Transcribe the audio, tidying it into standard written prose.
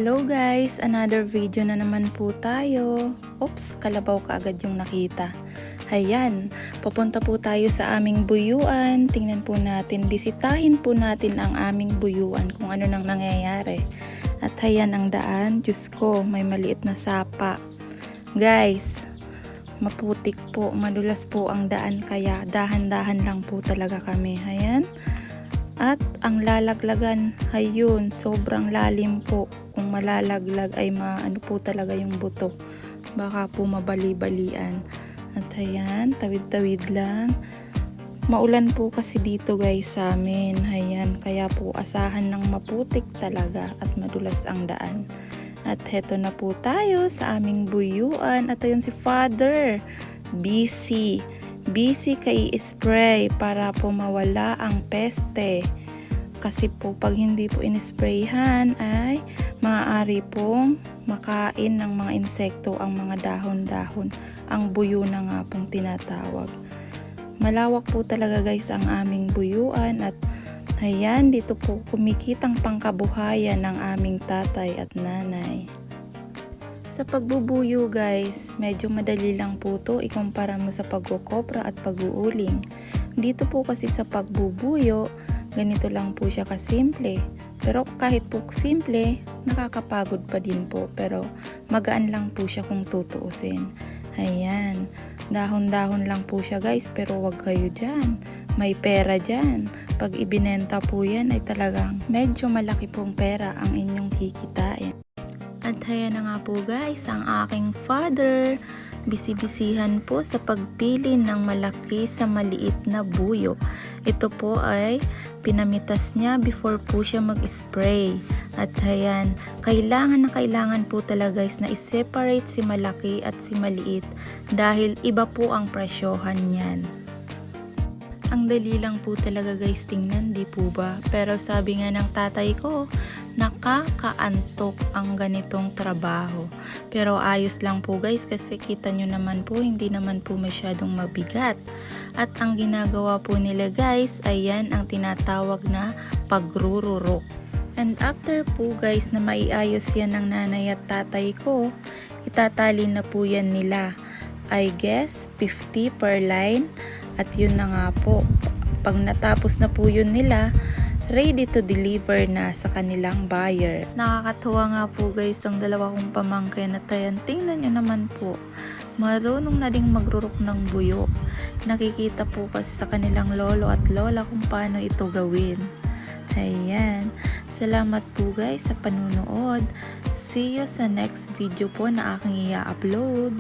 Hello guys! Another video na naman po tayo. Oops, kalabaw kaagad yung nakita. Ayan, pupunta po tayo sa aming buyuan. Tingnan po natin, bisitahin po natin ang aming buyuan kung ano nang nangyayari. At ayan ang daan. Diyos ko, may maliit na sapa. Guys, maputik po, madulas po ang daan kaya dahan-dahan lang po talaga kami. Ayan. At ang lalaglagan, ayun, sobrang lalim po. Kung malalaglag ay maano po talaga yung buto. Baka po mabali-balian. At ayan, tawid-tawid lang. Maulan po kasi dito guys sa amin. Ayan, kaya po asahan ng maputik talaga at madulas ang daan. At heto na po tayo sa aming buyuan. At ayun si Father. Busy kay spray para po mawala ang peste. Kasi po pag hindi po inisprayhan ay maaari pong makain ng mga insekto ang mga dahon-dahon. Ang buyo na nga pong tinatawag. Malawak po talaga guys ang aming buyuan at ayan, dito po kumikitang pangkabuhayan ng aming tatay at nanay. Sa pagbubuyo guys, medyo madali lang po to ikumpara mo sa pagkukopra at pag-uuling. Dito po kasi sa pagbubuyo, ganito lang po siya kasimple. Pero kahit po simple, nakakapagod pa din po. Pero magaan lang po siya kung tutuusin. Ayan, dahon-dahon lang po siya guys, pero wag kayo dyan. May pera dyan. Pag ibinenta po yan ay talagang medyo malaki pong pera ang inyong kikitain. At ayan na nga po guys, ang aking father, bisibisihan po sa pagpili ng malaki sa maliit na buyo. Ito po ay pinamitas niya before po siya mag-spray. At ayan, kailangan na kailangan po talaga guys na i-separate si malaki at si maliit dahil iba po ang presyohan niyan. Ang dali lang po talaga guys tingnan, di po ba? Pero sabi nga ng tatay ko, nakakaantok ang ganitong trabaho. Pero ayos lang po guys kasi kita nyo naman po, hindi naman po masyadong mabigat. At ang ginagawa po nila guys, ayan ang tinatawag na pagrururok. And after po guys na maiayos yan ng nanay at tatay ko, itatali na po yan nila. I guess 50 per line. At yun na nga po, pag natapos na po yun nila, ready to deliver na sa kanilang buyer. Nakakatuwa nga po guys ang dalawa kong pamangkin at ayan, tingnan nyo naman po. Marunong na ding magrurok ng buyo. Nakikita po kasi sa kanilang lolo at lola kung paano ito gawin. Ayan. Salamat po guys sa panunood. See you sa next video po na aking i-upload.